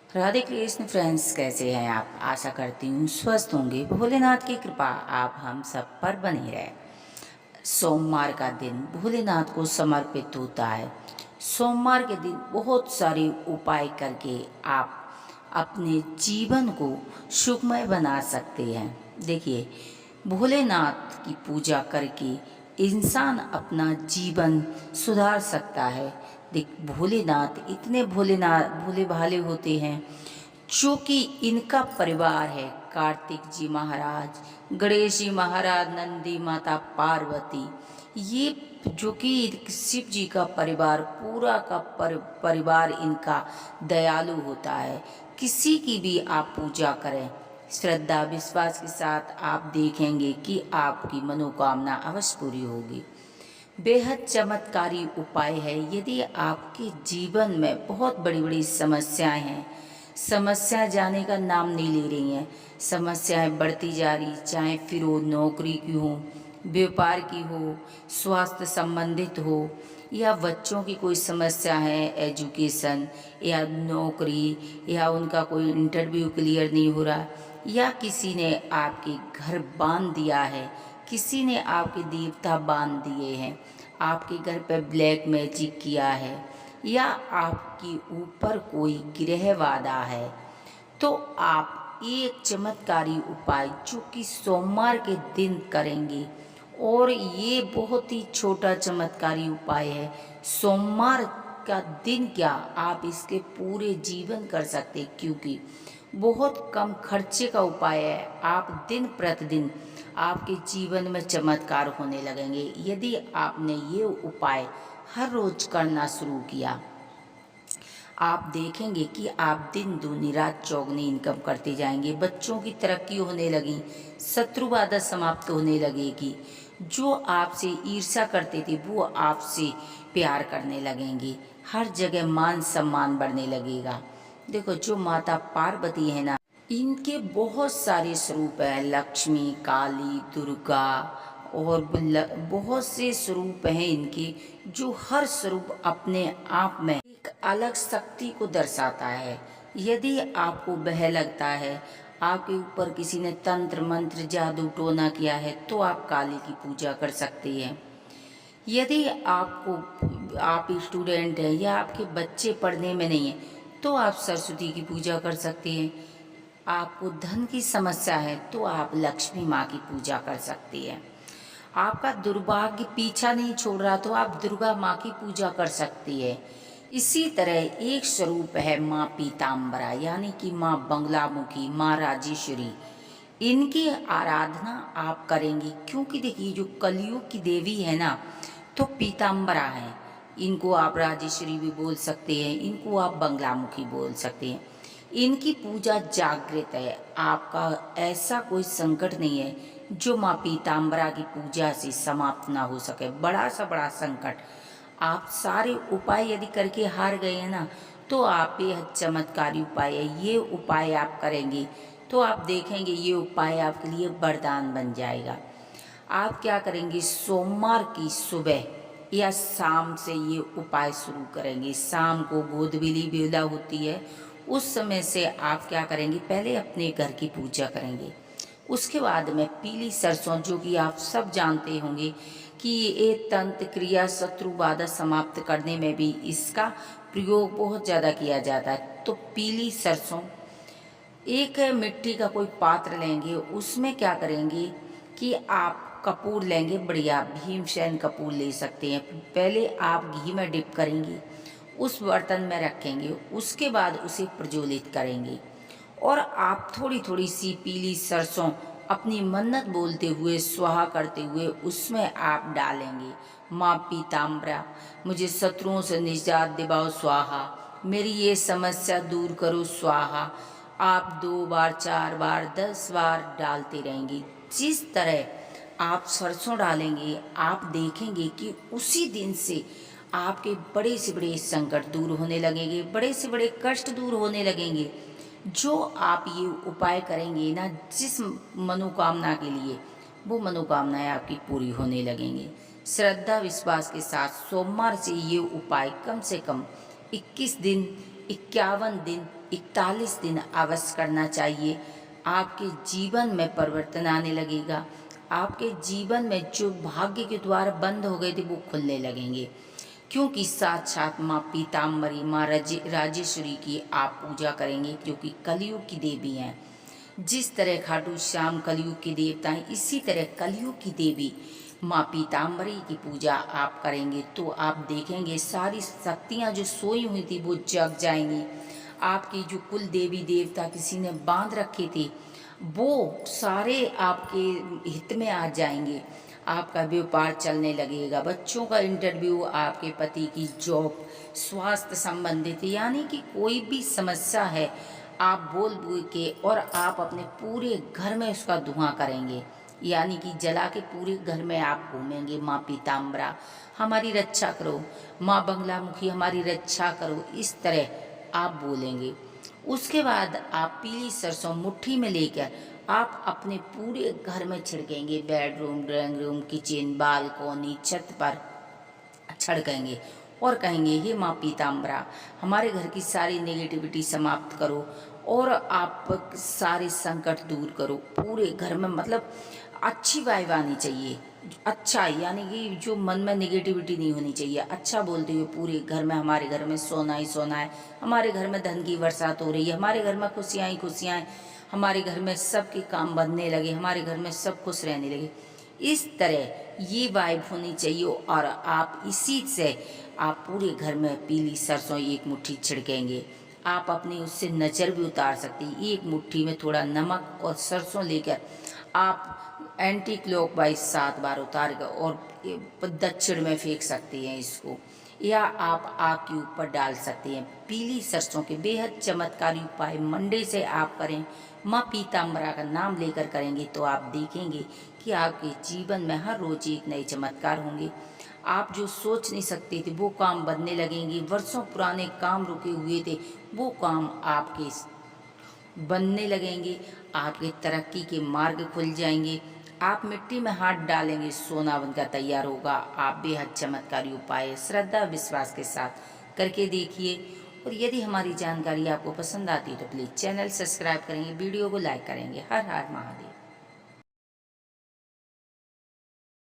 Radhe Krishna friends, कैसे हैं आप? आशा करती हूँ स्वस्थ होंगे। भोलेनाथ की कृपा आप हम सब पर बनी रहे। सोमवार का दिन भोलेनाथ को समर्पित होता है। सोमवार के दिन बहुत सारे उपाय करके आप अपने जीवन को सुखमय बना सकते हैं। देखिए, भोलेनाथ की पूजा करके इंसान अपना जीवन सुधार सकता है। देख, भोलेनाथ इतने भोले भाले होते हैं, जो कि इनका परिवार है कार्तिक जी महाराज, गणेश जी महाराज, नंदी माता पार्वती, ये जो कि शिव जी का परिवार पूरा का परिवार इनका दयालु होता है। किसी की भी आप पूजा करें श्रद्धा विश्वास के साथ, आप देखेंगे कि आपकी मनोकामना अवश्य पूरी होगी। बेहद चमत्कारी उपाय है। यदि आपके जीवन में बहुत बड़ी बड़ी समस्याएं हैं, समस्या जाने का नाम नहीं ले रही हैं, समस्याएं बढ़ती जा रही, चाहे फिर वो नौकरी की हो, व्यापार की हो, स्वास्थ्य संबंधित हो, या बच्चों की कोई समस्या है, एजुकेशन या नौकरी, या उनका कोई इंटरव्यू क्लियर नहीं हो रहा, या किसी ने आपके घर बांध दिया है, किसी ने आपके देवता बांध दिए हैं, आपके घर पर ब्लैक मैजिक किया है, या आपके ऊपर कोई ग्रह बाधा है, तो आप एक चमत्कारी उपाय जो कि सोमवार के दिन करेंगे, और ये बहुत ही छोटा चमत्कारी उपाय है। सोमवार का दिन क्या, आप इसके पूरे जीवन कर सकते, क्योंकि बहुत कम खर्चे का उपाय है। आप दिन प्रतिदिन आपके जीवन में चमत्कार होने लगेंगे यदि आपने ये उपाय हर रोज करना शुरू किया। आप देखेंगे कि आप दिन दूनी रात चौगुनी इनकम करते जाएंगे, बच्चों की तरक्की होने लगी, शत्रु बाधा समाप्त होने लगेगी, जो आपसे ईर्ष्या करते थे वो आपसे प्यार करने लगेंगे, हर जगह मान सम्मान बढ़ने लगेगा। देखो, जो माता पार्वती है ना, इनके बहुत सारे स्वरूप हैं, लक्ष्मी, काली, दुर्गा, और बहुत से स्वरूप हैं इनके, जो हर स्वरूप अपने आप में एक अलग शक्ति को दर्शाता है। यदि आपको भय लगता है, आपके ऊपर किसी ने तंत्र मंत्र जादू टोना किया है, तो आप काली की पूजा कर सकते हैं। यदि आप स्टूडेंट हैं या आपके बच्चे पढ़ने में नहीं है, तो आप सरस्वती की पूजा कर सकते हैं। आपको धन की समस्या है तो आप लक्ष्मी माँ की पूजा कर सकती हैं। आपका दुर्भाग्य पीछा नहीं छोड़ रहा तो आप दुर्गा माँ की पूजा कर सकती है। इसी तरह एक स्वरूप है माँ पीताम्बरा, यानी कि माँ बंगलामुखी, माँ राजेश्वरी। इनकी आराधना आप करेंगे, क्योंकि देखिए, जो कलयुग की देवी है ना, तो पीताम्बरा है। इनको आप राजेश्वरी भी बोल सकते हैं, इनको आप बंगलामुखी बोल सकते हैं। इनकी पूजा जागृत है। आपका ऐसा कोई संकट नहीं है जो माँ पीताम्बरा की पूजा से समाप्त ना हो सके। बड़ा सा बड़ा संकट, आप सारे उपाय यदि करके हार गए हैं ना, तो आप ये चमत्कारी उपाय है, ये उपाय आप करेंगे तो आप देखेंगे ये उपाय आपके लिए वरदान बन जाएगा। आप क्या करेंगे, सोमवार की सुबह या शाम से ये उपाय शुरू करेंगे। शाम को गोधूली बेला होती है, उस समय से आप क्या करेंगे, पहले अपने घर की पूजा करेंगे। उसके बाद में पीली सरसों, जो कि आप सब जानते होंगे कि ये तंत्र क्रिया शत्रु बाधा समाप्त करने में भी इसका प्रयोग बहुत ज़्यादा किया जाता है। तो पीली सरसों, एक मिट्टी का कोई पात्र लेंगे, उसमें क्या करेंगे कि आप कपूर लेंगे, बढ़िया भीमसेन कपूर ले सकते हैं। पहले आप घी में डिप करेंगे, उस बर्तन में रखेंगे, उसके बाद उसे प्रज्वलित करेंगे, और आप थोड़ी थोड़ी सी पीली सरसों अपनी मन्नत बोलते हुए, स्वाहा करते हुए उसमें आप डालेंगे। माँ पीताम्बरा, मुझे शत्रुओं से निजात दिलाओ स्वाहा, मेरी ये समस्या दूर करो स्वाहा। आप 2 बार, 4 बार, 10 बार डालते रहेंगे। जिस तरह आप सरसों डालेंगे, आप देखेंगे कि उसी दिन से आपके बड़े से बड़े संकट दूर होने लगेंगे, बड़े से बड़े कष्ट दूर होने लगेंगे। जो आप ये उपाय करेंगे ना, जिस मनोकामना के लिए, वो मनोकामनाएं आपकी पूरी होने लगेंगी। श्रद्धा विश्वास के साथ सोमवार से ये उपाय कम से कम 21 दिन, 51 दिन 41 दिन अवश्य करना चाहिए। आपके जीवन में परिवर्तन आने लगेगा। आपके जीवन में जो भाग्य के द्वार बंद हो गए थे वो खुलने लगेंगे, क्योंकि साक्षात माँ पीताम्बरी, माँ राजेश्वरी की आप पूजा करेंगे, जो कि कलयुग की देवी हैं। जिस तरह खाटू श्याम कलयुग के देवता हैं, इसी तरह कलयुग की देवी माँ पीताम्बरी की पूजा आप करेंगे तो आप देखेंगे सारी शक्तियाँ जो सोई हुई थी वो जग जाएंगी। आपकी जो कुल देवी देवता किसी ने बांध रखे थे वो सारे आपके हित में आ जाएंगे। आपका व्यापार चलने लगेगा, बच्चों का इंटरव्यू, आपके पति की जॉब, स्वास्थ्य संबंधित, यानी कि कोई भी समस्या है आप बोल बोल के और आप अपने पूरे घर में उसका धुआं करेंगे, यानी कि जला के पूरे घर में आप घूमेंगे। माँ पीताम्बरा हमारी रक्षा करो, माँ बंगलामुखी हमारी रक्षा करो, इस तरह आप बोलेंगे। उसके बाद आप पीली सरसों मुट्ठी में लेकर आप अपने पूरे घर में छिड़केंगे, bedroom, drawing room, kitchen, balcony, छत पर छिड़केंगे और कहेंगे, हे माँ पीताम्बरा हमारे घर की सारी नेगेटिविटी समाप्त करो और आप सारे संकट दूर करो पूरे घर में। मतलब अच्छी वाइब आनी चाहिए, अच्छा, यानी कि जो मन में नेगेटिविटी नहीं होनी चाहिए। अच्छा बोलते हुए पूरे घर में, हमारे घर में सोना ही सोना है, हमारे घर में धन की बरसात हो रही है, हमारे घर में खुशियाँ ही खुशियाँ हैं, हमारे घर में सबके काम बनने लगे, हमारे घर में सब खुश रहने लगे। इस तरह ये वाइब होनी चाहिए और आप इसी से आप पूरे घर में पीली सरसों एक मुट्ठी छिड़केंगे। आप अपनी उससे नज़र भी उतार सकते हैं। एक मुट्ठी में थोड़ा नमक और सरसों लेकर आप एंटी क्लॉकवाइज 7 बार उतार कर और दक्षिण में फेंक सकते हैं इसको, या आप आग के ऊपर डाल सकते हैं। पीली सरसों के बेहद चमत्कारी उपाय मंडे से आप करें, माँ पीताम्बरा का नाम लेकर करेंगे तो आप देखेंगे कि आपके जीवन में हर रोज एक नए चमत्कार होंगे। आप जो सोच नहीं सकते थे वो काम बनने लगेंगे। वर्षों पुराने काम रुके हुए थे वो काम आपके बनने लगेंगे। आपके तरक्की के मार्ग खुल जाएंगे। आप मिट्टी में हाथ डालेंगे, सोना बनकर तैयार होगा। आप बेहद चमत्कारी उपाय श्रद्धा विश्वास के साथ करके देखिए। और यदि हमारी जानकारी आपको पसंद आती है तो प्लीज़ चैनल सब्सक्राइब करेंगे, वीडियो को लाइक करेंगे। हर हर महादेव।